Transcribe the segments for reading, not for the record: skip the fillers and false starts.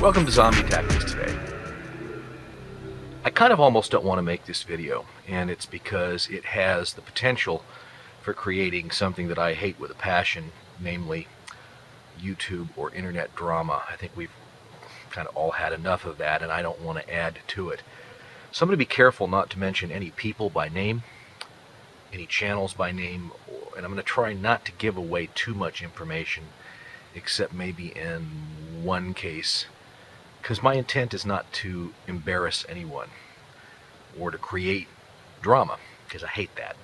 Welcome to Zombie Tactics today. I kind of almost don't want to make this video, and it's because it has the potential for creating something that I hate with a passion, namely YouTube or internet drama. I think we've kind of all had enough of that, and I don't want to add to it. So I'm going to be careful not to mention any people by name, any channels by name, and I'm going to try not to give away too much information, except maybe in one case, because my intent is not to embarrass anyone or to create drama, because I hate that.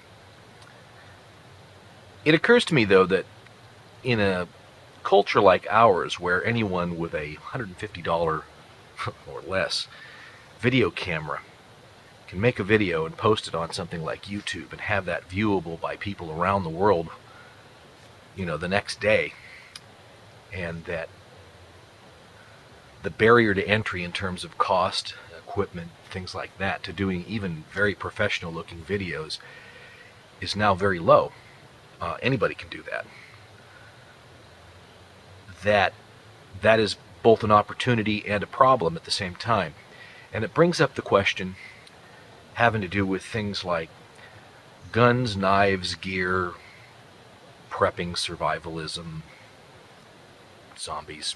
It occurs to me, though, that in a culture like ours, where anyone with a $150 or less video camera can make a video and post it on something like YouTube and have that viewable by people around the world, the next day, and that the barrier to entry in terms of cost, equipment, things like that, to doing even very professional looking videos is now very low. Anybody can do that. That is both an opportunity and a problem at the same time. And it brings up the question having to do with things like guns, knives, gear, prepping, survivalism, zombies,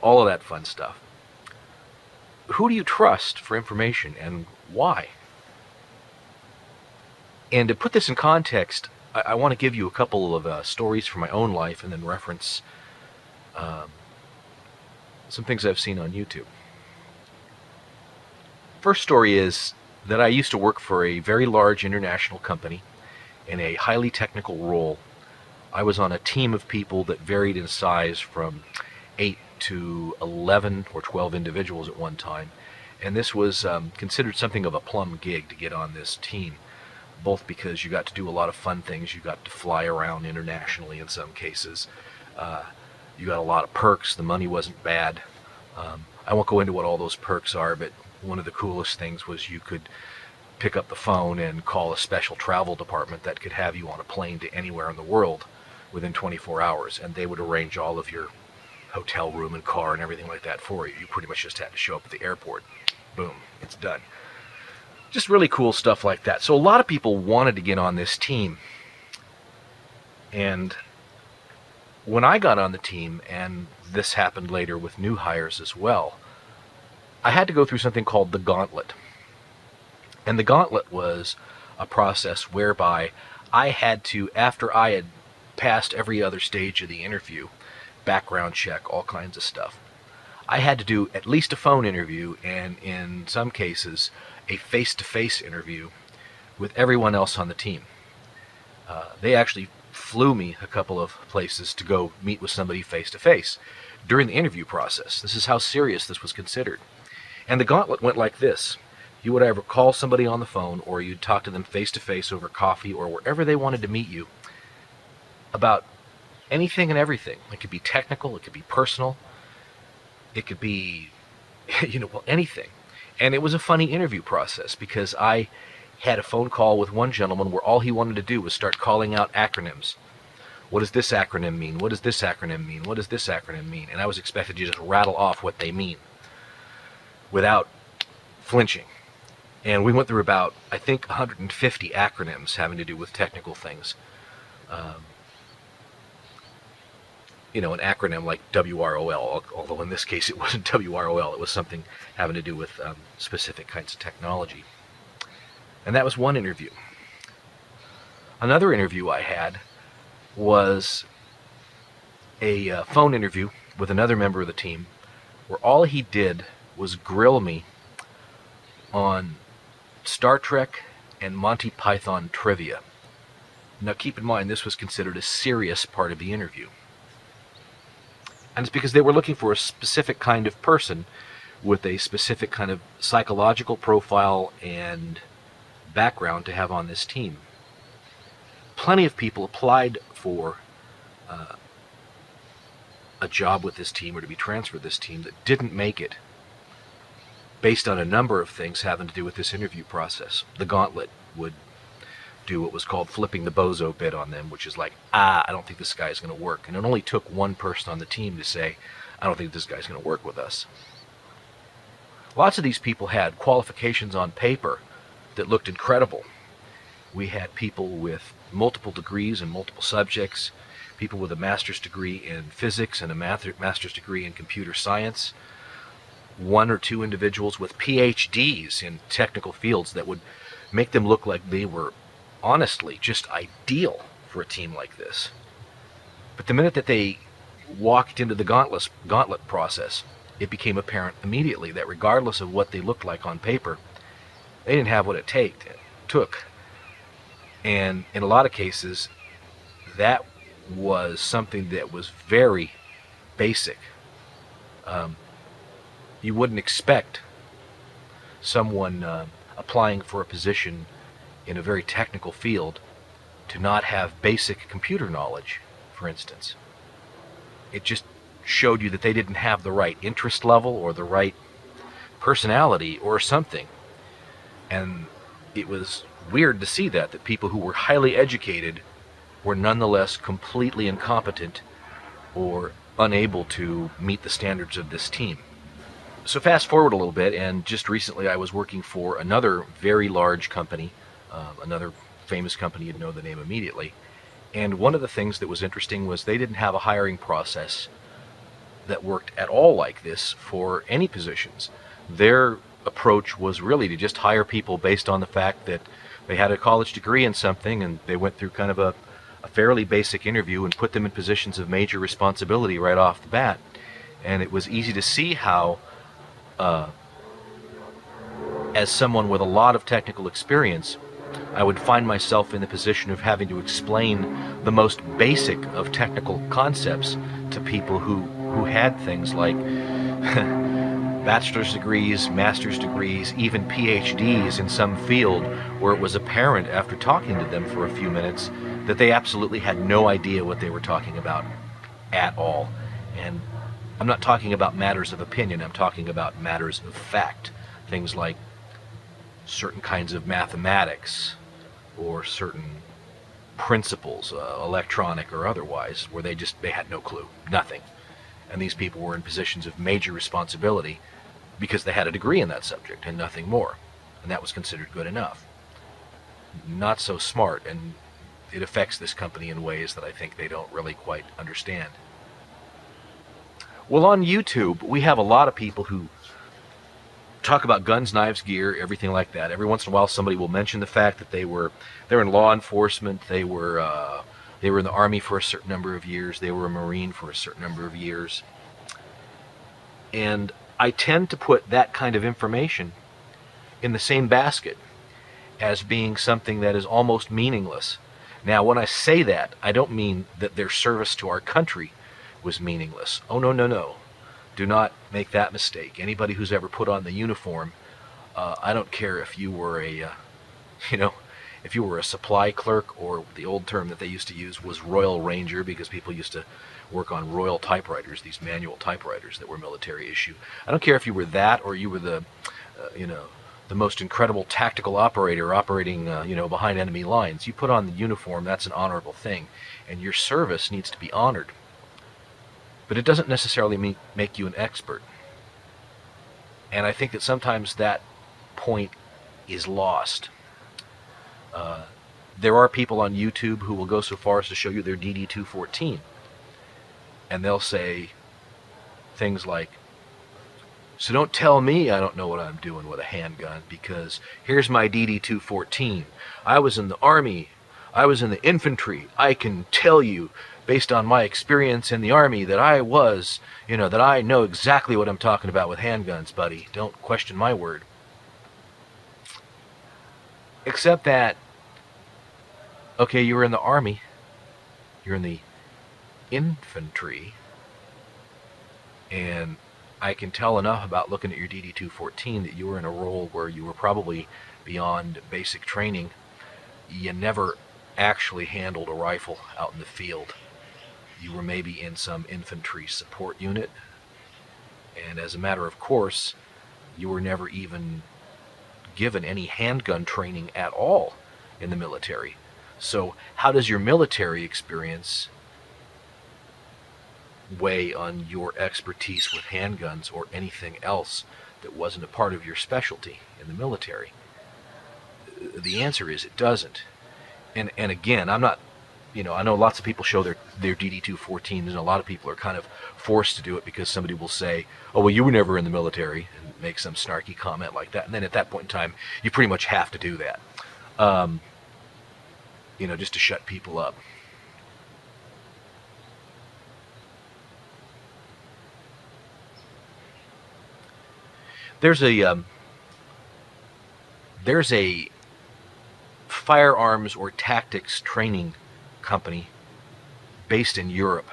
all of that fun stuff. Who do you trust for information, and why? And to put this in context, I want to give you a couple of stories from my own life and then reference some things I've seen on YouTube. First story is that I used to work for a very large international company in a highly technical role. I was on a team of people that varied in size from 8 to 11 or 12 individuals at one time. And this was considered something of a plum gig to get on this team, both because you got to do a lot of fun things. You got to fly around internationally in some cases. You got a lot of perks. The money wasn't bad. I won't go into what all those perks are, but one of the coolest things was you could pick up the phone and call a special travel department that could have you on a plane to anywhere in the world within 24 hours, and they would arrange all of your hotel room and car and everything like that for you. You pretty much just had to show up at the airport. Boom, it's done. Just really cool stuff like that. So a lot of people wanted to get on this team. And when I got on the team, and this happened later with new hires as well, I had to go through something called the gauntlet. And the gauntlet was a process whereby I had to, after I had passed every other stage of the interview, background check, all kinds of stuff, I had to do at least a phone interview, and in some cases a face-to-face interview with everyone else on the team. They actually flew me a couple of places to go meet with somebody face-to-face during the interview process. This is how serious this was considered. And the gauntlet went like this. You would either call somebody on the phone, or you'd talk to them face-to-face over coffee or wherever they wanted to meet you about anything and everything. It could be technical, it could be personal, it could be, anything. And it was a funny interview process, because I had a phone call with one gentleman where all he wanted to do was start calling out acronyms. What does this acronym mean? What does this acronym mean? What does this acronym mean? And I was expected to just rattle off what they mean without flinching. And we went through about, I think, 150 acronyms having to do with technical things. An acronym like WROL, although in this case it wasn't WROL, it was something having to do with specific kinds of technology. And that was one interview. Another interview I had was a phone interview with another member of the team, where all he did was grill me on Star Trek and Monty Python trivia. Now keep in mind, this was considered a serious part of the interview. And it's because they were looking for a specific kind of person with a specific kind of psychological profile and background to have on this team. Plenty of people applied for a job with this team or to be transferred to this team that didn't make it, based on a number of things having to do with this interview process. The gauntlet would do what was called flipping the bozo bit on them, which is like, I don't think this guy is going to work. And it only took one person on the team to say, I don't think this guy's going to work with us. Lots of these people had qualifications on paper that looked incredible. We had people with multiple degrees in multiple subjects, people with a master's degree in physics and a master's degree in computer science, one or two individuals with PhDs in technical fields that would make them look like they were honestly just ideal for a team like this. But the minute that they walked into the gauntlet process, it became apparent immediately that regardless of what they looked like on paper, they didn't have what it took. And in a lot of cases, that was something that was very basic. You wouldn't expect someone applying for a position in a very technical field to not have basic computer knowledge, for instance. It just showed you that they didn't have the right interest level or the right personality or something. And it was weird to see that people who were highly educated were nonetheless completely incompetent or unable to meet the standards of this team. So fast forward a little bit, and just recently I was working for another very large company, another famous company, you'd know the name immediately. And one of the things that was interesting was they didn't have a hiring process that worked at all like this for any positions. Their approach was really to just hire people based on the fact that they had a college degree in something, and they went through kind of a fairly basic interview and put them in positions of major responsibility right off the bat. And it was easy to see how, as someone with a lot of technical experience, I would find myself in the position of having to explain the most basic of technical concepts to people who had things like bachelor's degrees, master's degrees, even PhDs in some field, where it was apparent after talking to them for a few minutes that they absolutely had no idea what they were talking about at all. And I'm not talking about matters of opinion, I'm talking about matters of fact. Things like certain kinds of mathematics or certain principles, electronic or otherwise, where they had no clue, nothing. And these people were in positions of major responsibility because they had a degree in that subject and nothing more. And that was considered good enough. Not so smart, and it affects this company in ways that I think they don't really quite understand. Well, on YouTube, we have a lot of people who talk about guns, knives, gear, everything like that. Every once in a while, somebody will mention the fact that they're in law enforcement, they were in the Army for a certain number of years, they were a Marine for a certain number of years. And I tend to put that kind of information in the same basket as being something that is almost meaningless. Now, when I say that, I don't mean that their service to our country was meaningless. Oh, no. Do not make that mistake. Anybody who's ever put on the uniform, I don't care if you were if you were a supply clerk, or the old term that they used to use was Royal Ranger, because people used to work on Royal typewriters, these manual typewriters that were military issue. I don't care if you were that, or you were the most incredible tactical operator operating, behind enemy lines. You put on the uniform, that's an honorable thing, and your service needs to be honored. But it doesn't necessarily make you an expert. And I think that sometimes that point is lost. There are people on YouTube who will go so far as to show you their DD-214. And they'll say things like, so don't tell me I don't know what I'm doing with a handgun, because here's my DD-214. I was in the Army. I was in the infantry. I can tell you, based on my experience in the Army, that that I know exactly what I'm talking about with handguns, buddy. Don't question my word. Except that, okay, you were in the Army, you're in the infantry, and I can tell enough about looking at your DD-214 that you were in a role where you were probably beyond basic training. You never actually handled a rifle out in the field. You were maybe in some infantry support unit, and as a matter of course, you were never even given any handgun training at all in the military. So how does your military experience weigh on your expertise with handguns or anything else that wasn't a part of your specialty in the military? The answer is it doesn't. And again, I'm not, I know lots of people show their DD-214s, and a lot of people are kind of forced to do it because somebody will say, oh, well, you were never in the military, and make some snarky comment like that. And then at that point in time, you pretty much have to do that, just to shut people up. There's a firearms or tactics training company based in Europe,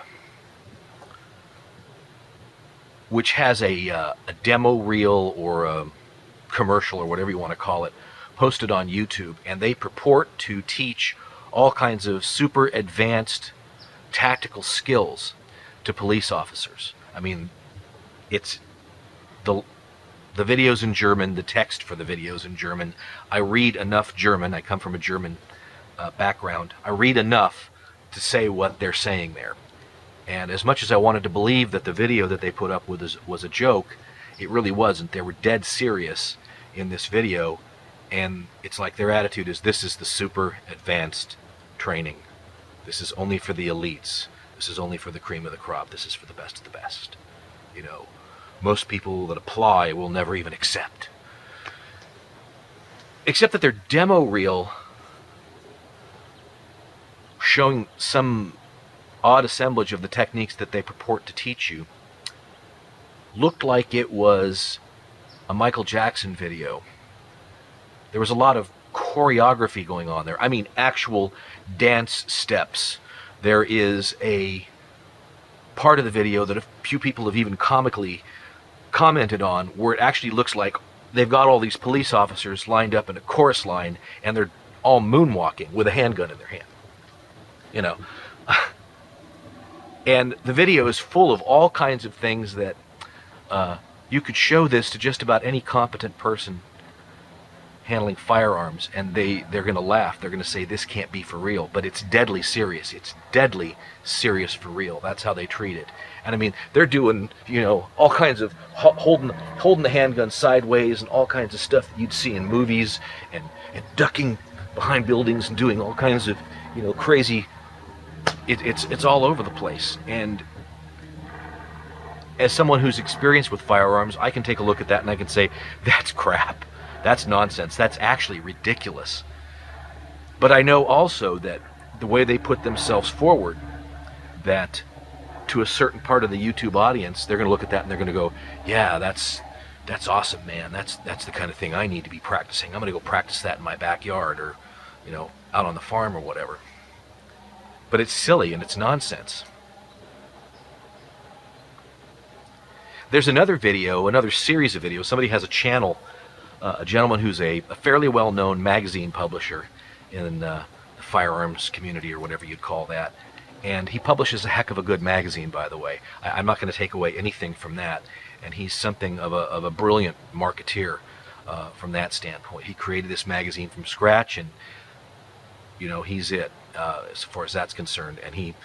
which has a demo reel or a commercial or whatever you want to call it posted on YouTube, and they purport to teach all kinds of super advanced tactical skills to police officers. I mean, it's the video's in German, the text for the video's in German. I read enough German. I come from a German background. I read enough to say what they're saying there. And as much as I wanted to believe that the video that they put up was a joke, it really wasn't. They were dead serious in this video, and it's like their attitude is, this is the super advanced training. This is only for the elites. This is only for the cream of the crop. This is for the best of the best. Most people that apply will never even accept. Except that their demo reel showing some odd assemblage of the techniques that they purport to teach you looked like it was a Michael Jackson video. There was a lot of choreography going on there. I mean, actual dance steps. There is a part of the video that a few people have even comically commented on, where it actually looks like they've got all these police officers lined up in a chorus line, and they're all moonwalking with a handgun in their hand. And the video is full of all kinds of things that you could show this to just about any competent person handling firearms, and they're going to laugh. They're going to say, this can't be for real, but it's deadly serious. It's deadly serious for real. That's how they treat it. And I mean, they're doing, all kinds of holding the handgun sideways and all kinds of stuff that you'd see in movies, and ducking behind buildings and doing all kinds of, crazy. It's all over the place. And as someone who's experienced with firearms, I can take a look at that and I can say, that's crap. That's nonsense. That's actually ridiculous. But I know also that the way they put themselves forward, that to a certain part of the YouTube audience, they're going to look at that and they're going to go, yeah, that's awesome, man. That's the kind of thing I need to be practicing. I'm going to go practice that in my backyard, or, out on the farm or whatever. But it's silly and it's nonsense. There's another series of videos. Somebody has a channel, a gentleman who's a fairly well-known magazine publisher in the firearms community, or whatever you'd call that. And he publishes a heck of a good magazine, by the way. I'm not going to take away anything from that. And he's something of a brilliant marketeer from that standpoint. He created this magazine from scratch, and he's it as far as that's concerned. And he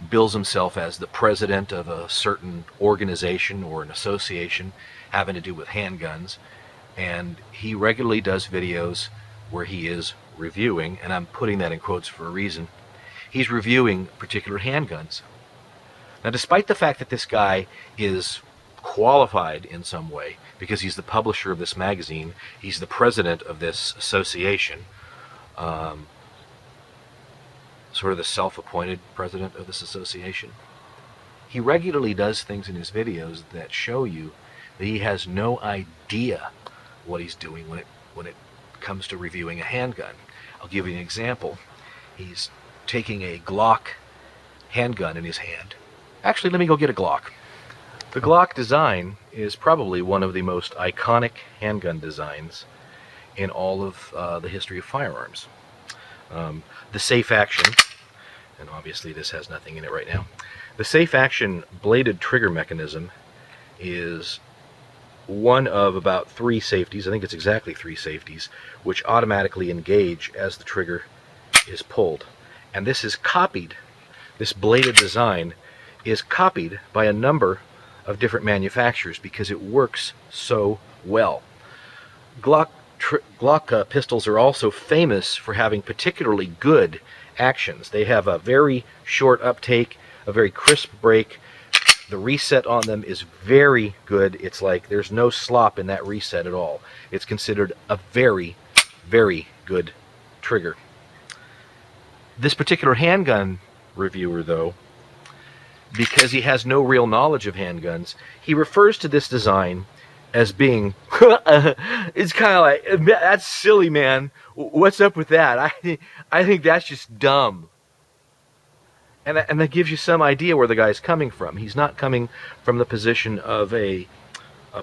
bills himself as the president of a certain organization or an association having to do with handguns. And he regularly does videos where he is reviewing, and I'm putting that in quotes for a reason, he's reviewing particular handguns. Now, despite the fact that this guy is qualified in some way, because he's the publisher of this magazine, he's the president of this association, sort of the self-appointed president of this association, he regularly does things in his videos that show you that he has no idea what he's doing when it comes to reviewing a handgun. I'll give you an example. He's taking a Glock handgun in his hand. Actually, let me go get a Glock. The Glock design is probably one of the most iconic handgun designs in all of the history of firearms. The safe action, and obviously this has nothing in it right now, the safe action bladed trigger mechanism is one of about 3 safeties, I think it's exactly 3 safeties, which automatically engage as the trigger is pulled. And this is copied, this bladed design is copied by a number of different manufacturers because it works so well. Glock pistols are also famous for having particularly good actions. They have a very short uptake, a very crisp break. The reset on them is very good. It's like there's no slop in that reset at all. It's considered a very, very good trigger. This particular handgun reviewer, though, because he has no real knowledge of handguns, he refers to this design as being, it's kind of like, that's silly, man. What's up with that? I think that's just dumb. And that gives you some idea where the guy's coming from. He's not coming from the position of a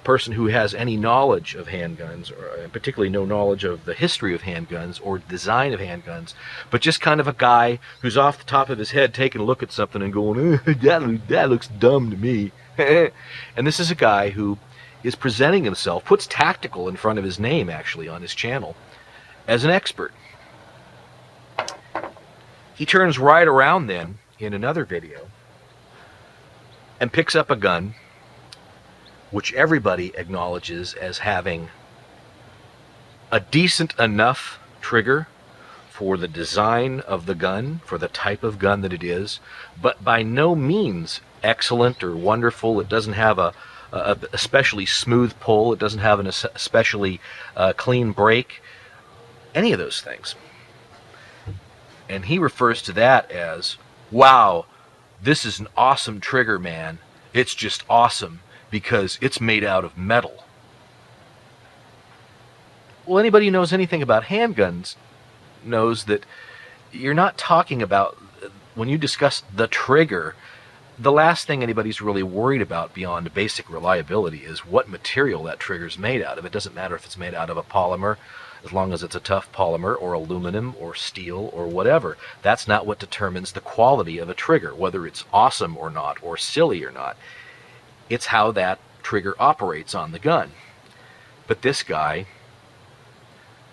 person who has any knowledge of handguns, or particularly no knowledge of the history of handguns or design of handguns, but just kind of a guy who's off the top of his head taking a look at something and going, that looks dumb to me. And this is a guy who is presenting himself, puts tactical in front of his name actually on his channel, as an expert. He turns right around then in another video and picks up a gun which everybody acknowledges as having a decent enough trigger for the design of the gun, for the type of gun that it is, but by no means excellent or wonderful. It doesn't have a especially smooth pull. It doesn't have an especially clean break. Any of those things. And he refers to that as, wow, this is an awesome trigger, man. It's just awesome because it's made out of metal. Well, anybody who knows anything about handguns knows that you're not talking about, when you discuss the trigger, the last thing anybody's really worried about beyond basic reliability is what material that trigger's made out of. It doesn't matter if it's made out of a polymer, as long as it's a tough polymer or aluminum or steel or whatever. That's not what determines the quality of a trigger, whether it's awesome or not, or silly or not. It's how that trigger operates on the gun. But this guy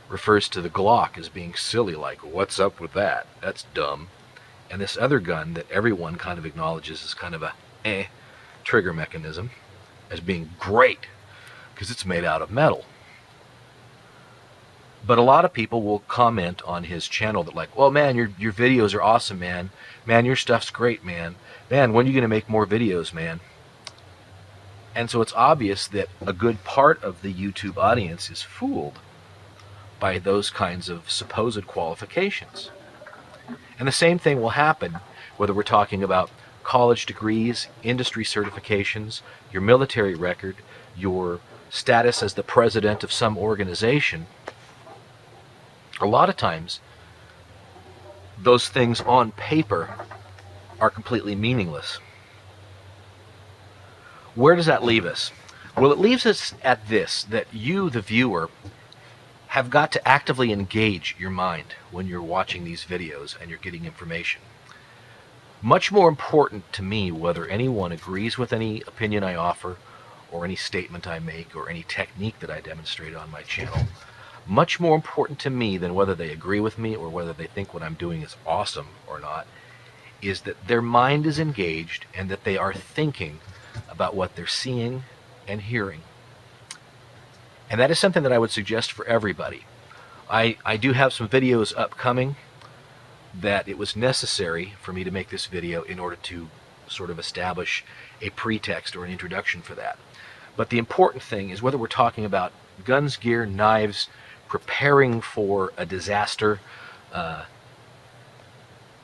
refers to the Glock as being silly, like, what's up with that? That's dumb. And this other gun that everyone kind of acknowledges as kind of a trigger mechanism as being great because it's made out of metal. But a lot of people will comment on his channel that like, well, man, your videos are awesome, man. Man, your stuff's great, man. Man, when are you going to make more videos, man? And so it's obvious that a good part of the YouTube audience is fooled by those kinds of supposed qualifications. And the same thing will happen whether we're talking about college degrees, industry certifications, your military record, your status as the president of some organization. A lot of times, those things on paper are completely meaningless. Where does that leave us? Well, it leaves us at this, that you, the viewer, have got to actively engage your mind when you're watching these videos and you're getting information. Much more important to me whether anyone agrees with any opinion I offer or any statement I make or any technique that I demonstrate on my channel, much more important to me than whether they agree with me or whether they think what I'm doing is awesome or not, is that their mind is engaged and that they are thinking about what they're seeing and hearing. And that is something that I would suggest for everybody. I do have some videos upcoming that it was necessary for me to make this video in order to sort of establish a pretext or an introduction for that. But the important thing is whether we're talking about guns, gear, knives, preparing for a disaster,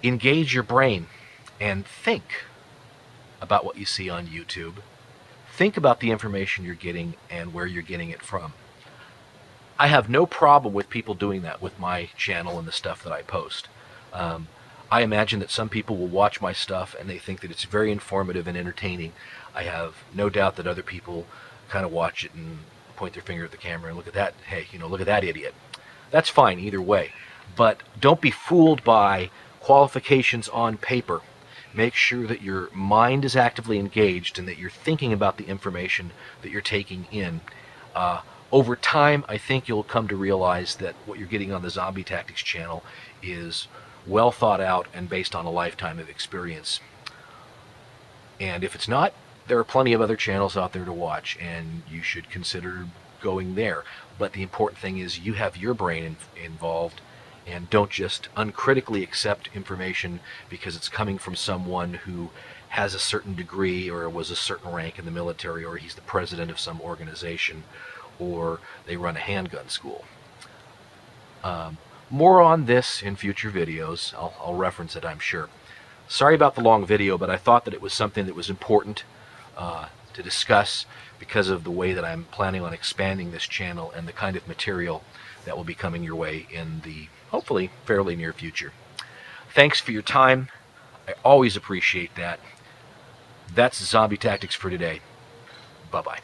engage your brain and think about what you see on YouTube. Think about the information you're getting and where you're getting it from. I have no problem with people doing that with my channel and the stuff that I post. I imagine that some people will watch my stuff and they think that it's very informative and entertaining. I have no doubt that other people kind of watch it and point their finger at the camera and look at that, hey, look at that idiot. That's fine either way. But don't be fooled by qualifications on paper. Make sure that your mind is actively engaged and that you're thinking about the information that you're taking in. Over time, I think you'll come to realize that what you're getting on the Zombie Tactics channel is well thought out and based on a lifetime of experience. And if it's not, there are plenty of other channels out there to watch, and you should consider going there. But the important thing is you have your brain involved, and don't just uncritically accept information because it's coming from someone who has a certain degree or was a certain rank in the military, or he's the president of some organization, or they run a handgun school. More on this in future videos. I'll reference it, I'm sure. Sorry about the long video, but I thought that it was something that was important to discuss because of the way that I'm planning on expanding this channel and the kind of material that will be coming your way in the hopefully fairly near future. Thanks for your time. I always appreciate that. That's Zombie Tactics for today. Bye-bye.